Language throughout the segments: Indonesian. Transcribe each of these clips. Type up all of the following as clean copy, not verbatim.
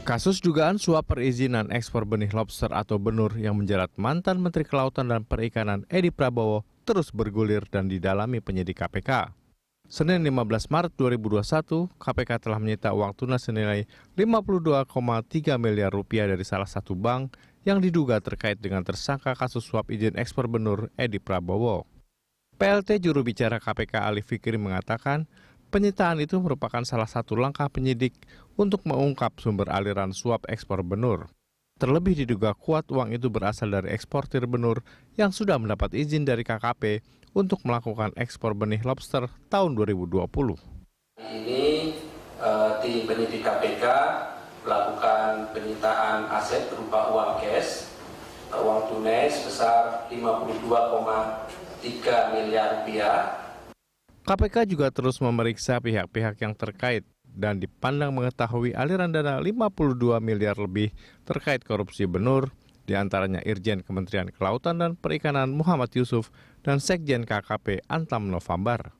Kasus dugaan suap perizinan ekspor benih lobster atau benur yang menjerat mantan Menteri Kelautan dan Perikanan Edi Prabowo terus bergulir dan didalami penyidik KPK. Senin 15 Maret 2021, KPK telah menyita uang tunai senilai 52,3 miliar rupiah dari salah satu bank yang diduga terkait dengan tersangka kasus suap izin ekspor benur Edi Prabowo. PLT juru bicara KPK Ali Fikri mengatakan, penyitaan itu merupakan salah satu langkah penyidik untuk mengungkap sumber aliran suap ekspor benur. Terlebih diduga kuat uang itu berasal dari eksportir benur yang sudah mendapat izin dari KKP untuk melakukan ekspor benih lobster tahun 2020. Ini tim penyidik KPK melakukan penyitaan aset berupa uang cash, uang tunai sebesar 52,3 miliar rupiah. KPK juga terus memeriksa pihak-pihak yang terkait dan dipandang mengetahui aliran dana 52 miliar lebih terkait korupsi benur, diantaranya Irjen Kementerian Kelautan dan Perikanan Muhammad Yusuf dan Sekjen KKP Antam November.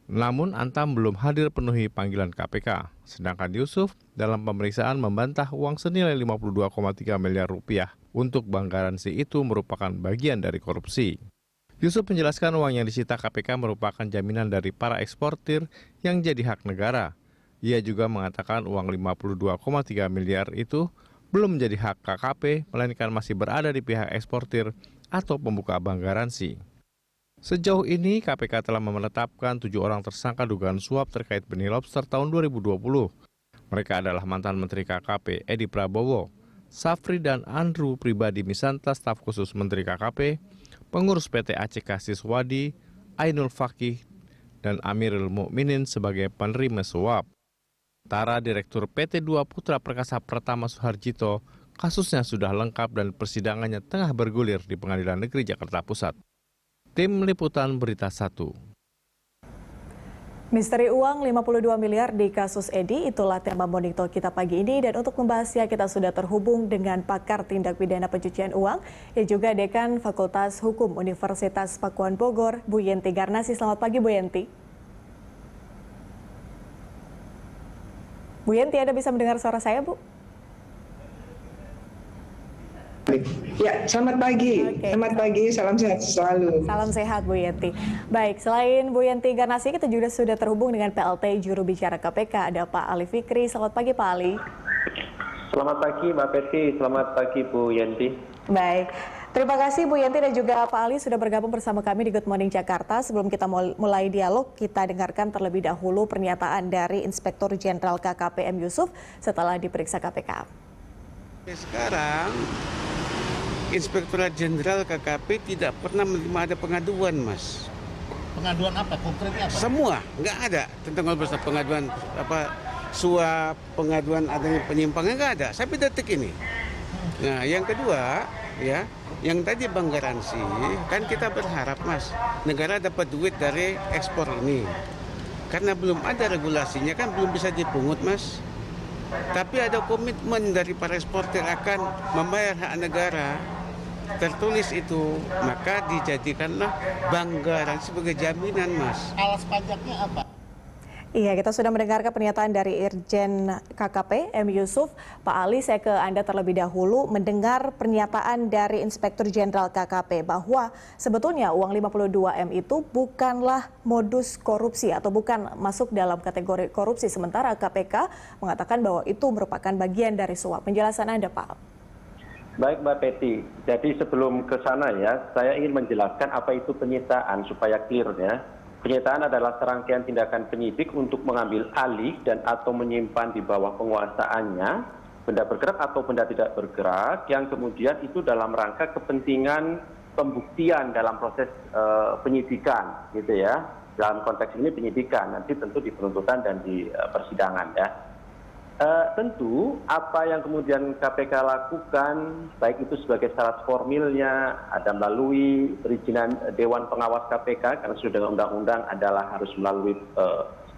Namun Antam belum hadir penuhi panggilan KPK, sedangkan Yusuf dalam pemeriksaan membantah uang senilai 52,3 miliar rupiah untuk bank garansi itu merupakan bagian dari korupsi. Yusuf menjelaskan uang yang disita KPK merupakan jaminan dari para eksportir yang jadi hak negara. Ia juga mengatakan uang 52,3 miliar itu belum menjadi hak KKP, melainkan masih berada di pihak eksportir atau pembuka bank garansi. Sejauh ini, KPK telah menetapkan 7 orang tersangka dugaan suap terkait benih lobster tahun 2020. Mereka adalah mantan Menteri KKP Edi Prabowo, Safri dan Andrew Pribadi Misanta, staf khusus Menteri KKP, pengurus PT ACK Siswadi, Ainul Fakih, dan Amirul Mukminin sebagai penerima suap. Sementara Direktur PT 2 Putra Perkasa Pratama Suharjito, kasusnya sudah lengkap dan persidangannya tengah bergulir di Pengadilan Negeri Jakarta Pusat. Tim Liputan Berita 1. Misteri uang 52 miliar di kasus Edi, itulah tema Morning Talk kita pagi ini. Dan untuk membahasnya kita sudah terhubung dengan pakar tindak pidana pencucian uang, yang juga Dekan Fakultas Hukum Universitas Pakuan Bogor, Bu Yenti Garnasi. Selamat pagi Bu Yenti. Bu Yenti, Anda bisa mendengar suara saya, Bu? Ya, selamat pagi. Selamat pagi, salam sehat selalu. Salam sehat, Bu Yenti. Baik, selain Bu Yenti Garnasi, kita juga sudah terhubung dengan PLT juru bicara KPK, ada Pak Ali Fikri. Selamat pagi, Pak Ali. Selamat pagi, Mbak Peti. Selamat pagi, Bu Yenti. Baik, terima kasih Bu Yenti dan juga Pak Ali sudah bergabung bersama kami di Good Morning Jakarta. Sebelum kita mulai dialog, kita dengarkan terlebih dahulu pernyataan dari Inspektur Jenderal KKP M. Yusuf setelah diperiksa KPK. Sekarang Inspektorat Jenderal KKP tidak pernah menerima ada pengaduan, Mas. Pengaduan apa? Konkretnya apa? Semua, nggak ada tentang pengaduan suap, pengaduan adanya penyimpangan, nggak ada sampai detik ini. Nah, yang kedua, ya, yang tadi bank garansi, kan kita berharap, Mas, negara dapat duit dari ekspor ini. Karena belum ada regulasinya, kan belum bisa dipungut, Mas. Tapi ada komitmen dari para eksportir akan membayar hak negara. Tertulis itu, maka dijadikanlah bank garansi sebagai jaminan, Mas. Alas pajaknya apa? Iya, kita sudah mendengarkan pernyataan dari Irjen KKP M. Yusuf. Pak Ali, saya ke Anda terlebih dahulu mendengar pernyataan dari Inspektur Jenderal KKP bahwa sebetulnya uang 52 M itu bukanlah modus korupsi atau bukan masuk dalam kategori korupsi. Sementara KPK mengatakan bahwa itu merupakan bagian dari suap. Penjelasan Anda, Pak. Baik, Mbak Peti. Jadi sebelum ke sana ya, saya ingin menjelaskan apa itu penyitaan supaya clear ya. Penyitaan adalah serangkaian tindakan penyidik untuk mengambil alih dan atau menyimpan di bawah penguasaannya benda bergerak atau benda tidak bergerak yang kemudian itu dalam rangka kepentingan pembuktian dalam proses penyidikan gitu ya. Dalam konteks ini penyidikan, nanti tentu di penuntutan dan di persidangan ya. Tentu apa yang kemudian KPK lakukan, baik itu sebagai syarat formilnya, ada melalui perizinan Dewan Pengawas KPK, karena sudah dengan undang-undang adalah harus melalui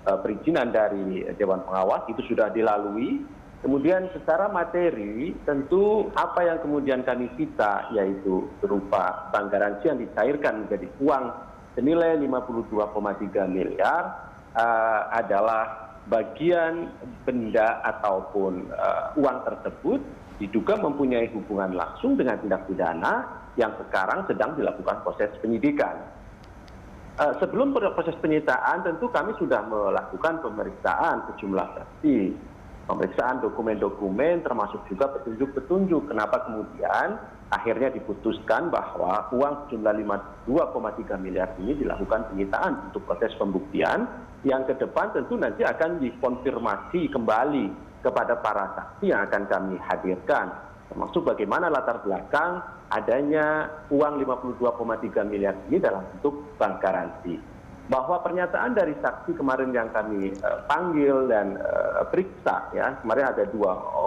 perizinan dari Dewan Pengawas, itu sudah dilalui. Kemudian secara materi, tentu apa yang kemudian kami cita, yaitu berupa bank garansi yang dicairkan menjadi uang senilai 52,3 miliar, adalah bagian benda ataupun uang tersebut diduga mempunyai hubungan langsung dengan tindak pidana yang sekarang sedang dilakukan proses penyidikan. Sebelum proses penyitaan tentu kami sudah melakukan pemeriksaan sejumlah saksi, pemeriksaan dokumen-dokumen termasuk juga petunjuk-petunjuk kenapa kemudian akhirnya diputuskan bahwa uang sejumlah 52,3 miliar ini dilakukan penyitaan untuk proses pembuktian yang ke depan tentu nanti akan dikonfirmasi kembali kepada para saksi yang akan kami hadirkan, termasuk bagaimana latar belakang adanya uang 52,3 miliar ini dalam bentuk bank garansi. Bahwa pernyataan dari saksi kemarin yang kami panggil dan periksa, ya kemarin ada 2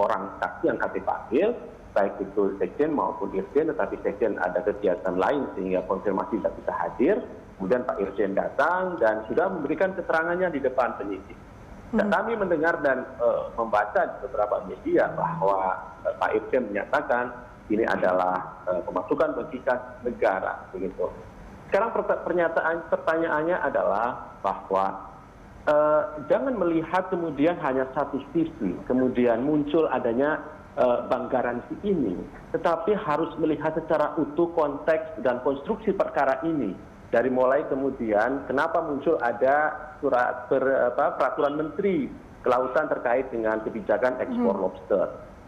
orang saksi yang kami panggil, baik itu sekjen maupun irjen, tetapi sekjen ada kegiatan lain sehingga konfirmasi tidak bisa hadir. Kemudian Pak Irjen datang dan sudah memberikan keterangannya di depan penyidik. Dan kami mendengar dan membaca di beberapa media bahwa Pak Irjen menyatakan ini adalah pemasukan bagi kas negara, begitu. Sekarang pertanyaannya adalah bahwa jangan melihat kemudian hanya satu sisi, kemudian muncul adanya bank garansi ini, tetapi harus melihat secara utuh konteks dan konstruksi perkara ini. Dari mulai kemudian kenapa muncul ada peraturan menteri kelautan terkait dengan kebijakan ekspor lobster,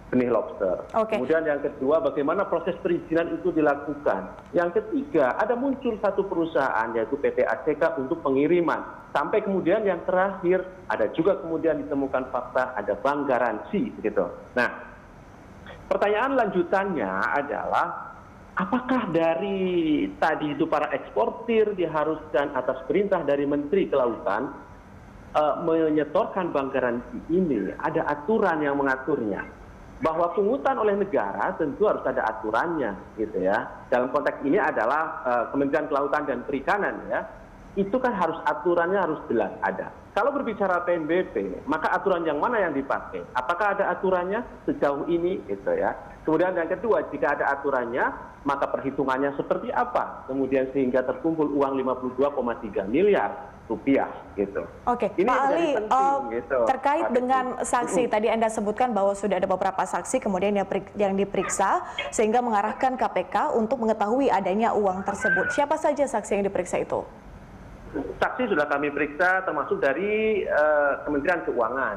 benih lobster. Kemudian yang kedua, bagaimana proses perizinan itu dilakukan. Yang ketiga, ada muncul satu perusahaan yaitu PT ACK untuk pengiriman. Sampai kemudian yang terakhir, ada juga kemudian ditemukan fakta ada bank garansi, gitu. Nah, pertanyaan lanjutannya adalah apakah dari tadi itu para eksportir diharuskan atas perintah dari Menteri Kelautan menyetorkan bank garansi ini? Ada aturan yang mengaturnya. Bahwa pungutan oleh negara tentu harus ada aturannya, gitu ya. Dalam konteks ini adalah Kementerian Kelautan dan Perikanan, ya. Itu kan harus aturannya harus jelas ada. Kalau berbicara PNBP, maka aturan yang mana yang dipakai? Apakah ada aturannya sejauh ini, gitu ya. Kemudian yang kedua, jika ada aturannya, maka perhitungannya seperti apa? Kemudian sehingga terkumpul uang 52,3 miliar rupiah, gitu. Oke, ini Pak Ali, gitu, terkait Pak dengan saksi, tadi Anda sebutkan bahwa sudah ada beberapa saksi kemudian yang diperiksa, sehingga mengarahkan KPK untuk mengetahui adanya uang tersebut. Siapa saja saksi yang diperiksa itu? Saksi sudah kami periksa termasuk dari Kementerian Keuangan,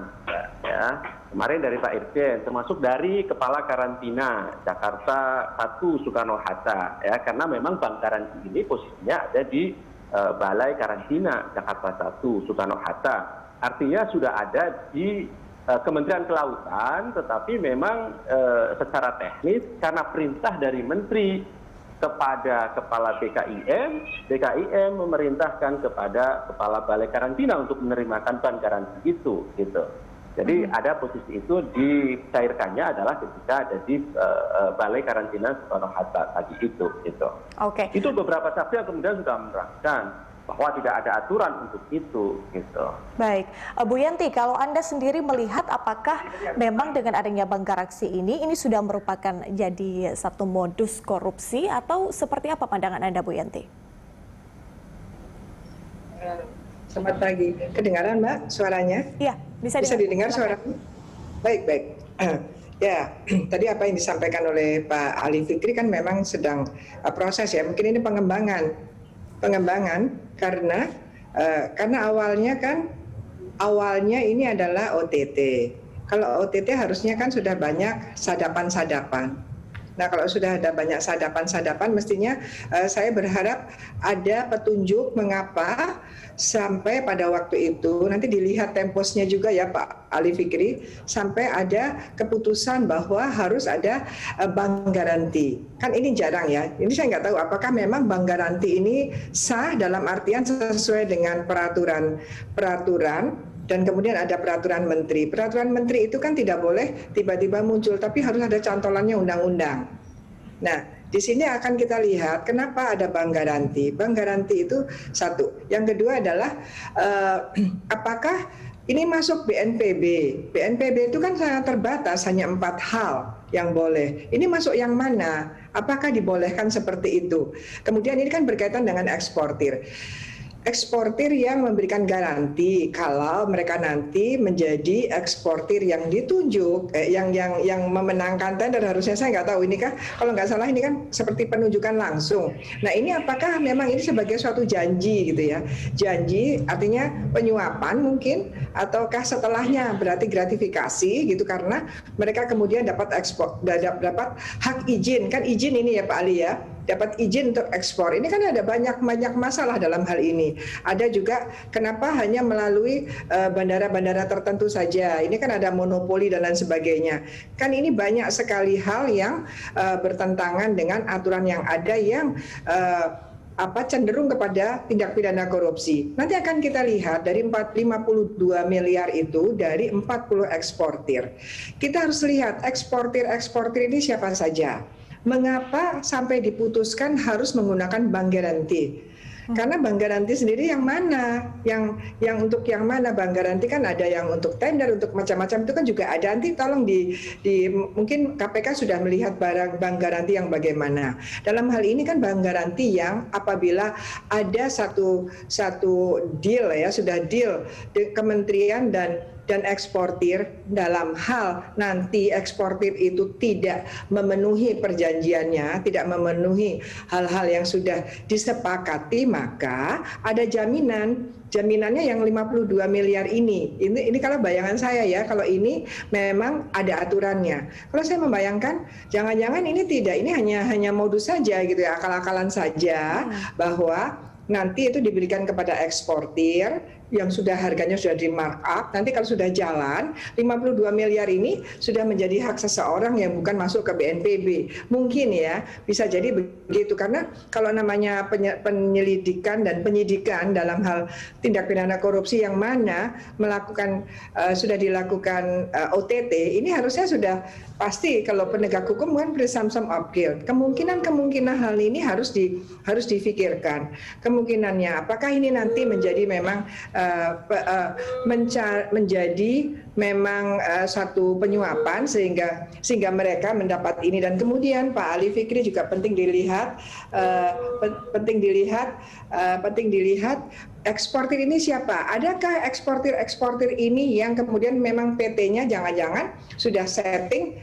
ya. Kemarin dari Pak Irjen, termasuk dari Kepala Karantina Jakarta 1 Soekarno-Hatta, ya, karena memang bank garansi ini posisinya ada di Balai Karantina Jakarta 1 Soekarno-Hatta. Artinya sudah ada di Kementerian Kelautan, tetapi memang secara teknis karena perintah dari Menteri kepada Kepala BKIM memerintahkan kepada Kepala Balai Karantina untuk menerimakan bank garansi itu, gitu. Jadi ada posisi itu dicairkannya adalah ketika ada di Balai Karantina Soekarno-Hatta tadi itu, gitu. Oke. Itu beberapa saksi yang kemudian sudah menerangkan bahwa tidak ada aturan untuk itu, gitu. Baik, Bu Yanti, kalau Anda sendiri melihat apakah memang dengan adanya bank garansi ini sudah merupakan jadi satu modus korupsi atau seperti apa pandangan Anda, Bu Yanti? Selamat pagi. Kedengaran, Mbak, suaranya? Iya, bisa didengar suara? Baik. Ya, tadi apa yang disampaikan oleh Pak Ali Fikri kan memang sedang proses, ya. Mungkin ini pengembangan karena awalnya ini adalah OTT. Kalau OTT harusnya kan sudah banyak sadapan-sadapan. Nah, kalau sudah ada banyak sadapan-sadapan, mestinya saya berharap ada petunjuk mengapa sampai pada waktu itu, nanti dilihat temposnya juga ya Pak Ali Fikri, sampai ada keputusan bahwa harus ada bank garansi. Kan ini jarang ya, ini saya nggak tahu apakah memang bank garansi ini sah dalam artian sesuai dengan peraturan dan kemudian ada peraturan menteri. Peraturan menteri itu kan tidak boleh tiba-tiba muncul, tapi harus ada cantolannya undang-undang. Nah, di sini akan kita lihat kenapa ada bank garansi. Bank garansi itu satu. Yang kedua adalah apakah ini masuk BNPB. BNPB itu kan sangat terbatas, hanya 4 hal yang boleh. Ini masuk yang mana? Apakah dibolehkan seperti itu? Kemudian ini kan berkaitan dengan eksportir. eksportir yang memberikan garansi kalau mereka nanti menjadi eksportir yang ditunjuk, yang memenangkan tender. Harusnya saya nggak tahu ini kah, kalau nggak salah ini kan seperti penunjukan langsung. Nah ini apakah memang ini sebagai suatu janji gitu ya? Janji artinya penyuapan mungkin, ataukah setelahnya berarti gratifikasi gitu karena mereka kemudian dapat ekspor, dapat hak izin, kan izin ini ya Pak Ali ya, dapat izin untuk ekspor. Ini kan ada banyak masalah dalam hal ini. Ada juga kenapa hanya melalui bandara-bandara tertentu saja. Ini kan ada monopoli dan lain sebagainya. Kan ini banyak sekali hal yang bertentangan dengan aturan yang ada yang cenderung kepada tindak pidana korupsi. Nanti akan kita lihat dari 52 miliar itu dari 40 eksportir. Kita harus lihat eksportir ini siapa saja. Mengapa sampai diputuskan harus menggunakan bank garansi? Karena bank garansi sendiri yang mana? Yang untuk yang mana bank garansi kan ada yang untuk tender, untuk macam-macam itu kan juga ada. Nanti tolong mungkin KPK sudah melihat bank garansi yang bagaimana. Dalam hal ini kan bank garansi yang apabila ada satu deal ya, sudah deal di kementerian dan eksportir dalam hal nanti eksportir itu tidak memenuhi perjanjiannya, tidak memenuhi hal-hal yang sudah disepakati, maka ada jaminannya yang 52 miliar ini. Ini kalau bayangan saya ya, kalau ini memang ada aturannya. Kalau saya membayangkan jangan-jangan ini tidak, ini hanya modus saja gitu ya, akal-akalan saja bahwa nanti itu diberikan kepada eksportir yang sudah harganya sudah di markup, nanti kalau sudah jalan 52 miliar ini sudah menjadi hak seseorang yang bukan masuk ke BNPB. Mungkin ya, bisa jadi begitu karena kalau namanya penyelidikan dan penyidikan dalam hal tindak pidana korupsi yang mana sudah dilakukan OTT, ini harusnya sudah pasti kalau penegak hukum kan presumption of guilt. Kemungkinan hal ini harus difikirkan. Kemungkinannya apakah ini nanti menjadi memang menjadi memang satu penyuapan sehingga mereka mendapat ini. Dan kemudian Pak Ali Fikri juga penting dilihat eksportir ini siapa? Adakah eksportir ini yang kemudian memang PT-nya jangan-jangan sudah setting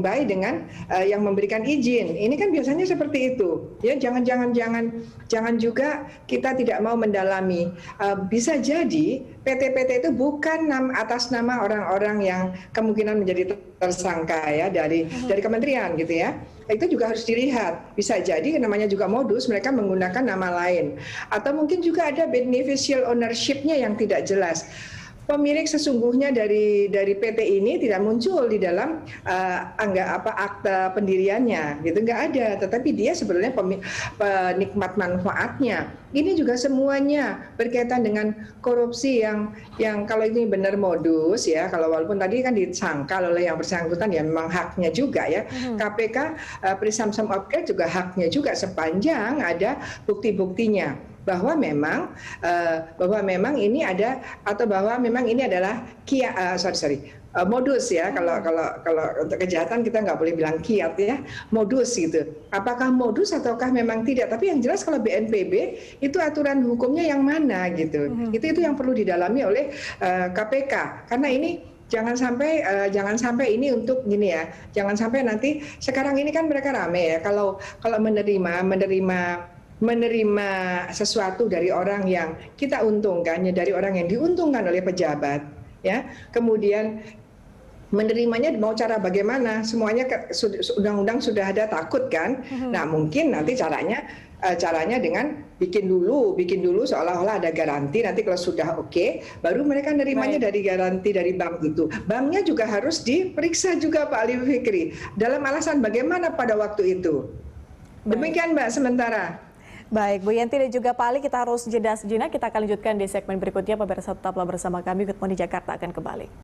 by dengan yang memberikan izin. Ini kan biasanya seperti itu. Ya, jangan juga kita tidak mau mendalami. Bisa jadi PT-PT itu bukan atas nama orang-orang yang kemungkinan menjadi tersangka ya dari kementerian gitu ya. Itu juga harus dilihat. Bisa jadi namanya juga modus, mereka menggunakan nama lain. Atau mungkin juga ada beneficial ownership-nya yang tidak jelas. Pemilik sesungguhnya dari PT ini tidak muncul di dalam akta pendiriannya, gitu nggak ada. Tetapi dia sebenarnya penikmat manfaatnya. Ini juga semuanya berkaitan dengan korupsi yang kalau ini benar modus ya, kalau walaupun tadi kan disangkal oleh yang bersangkutan ya memang haknya juga ya. KPK presumption of guilt juga haknya juga sepanjang ada bukti-buktinya. Bahwa memang ini ada atau bahwa memang ini adalah modus ya. Kalau untuk kejahatan kita nggak boleh bilang kiat ya, modus gitu. Apakah modus ataukah memang tidak? Tapi yang jelas kalau BNPB itu aturan hukumnya yang mana gitu. Itu yang perlu didalami oleh KPK. Karena ini jangan sampai ini untuk gini ya. Jangan sampai nanti sekarang ini kan mereka rame ya. Kalau menerima sesuatu dari orang yang kita untungkan, ya dari orang yang diuntungkan oleh pejabat, ya. Kemudian menerimanya mau cara bagaimana? Semuanya undang-undang sudah ada, takut kan? Nah, mungkin nanti caranya dengan bikin dulu seolah-olah ada garansi, nanti kalau sudah oke, baru mereka nerimanya dari garansi dari bank itu. Banknya juga harus diperiksa juga Pak Ali Fikri dalam alasan bagaimana pada waktu itu. Demikian Mbak sementara. Baik, Bu Yanti dan juga Pak Ali, kita harus jeda sejenak. Kita akan lanjutkan di segmen berikutnya. Pemirsa tetaplah bersama kami. Good Morning Jakarta akan kembali.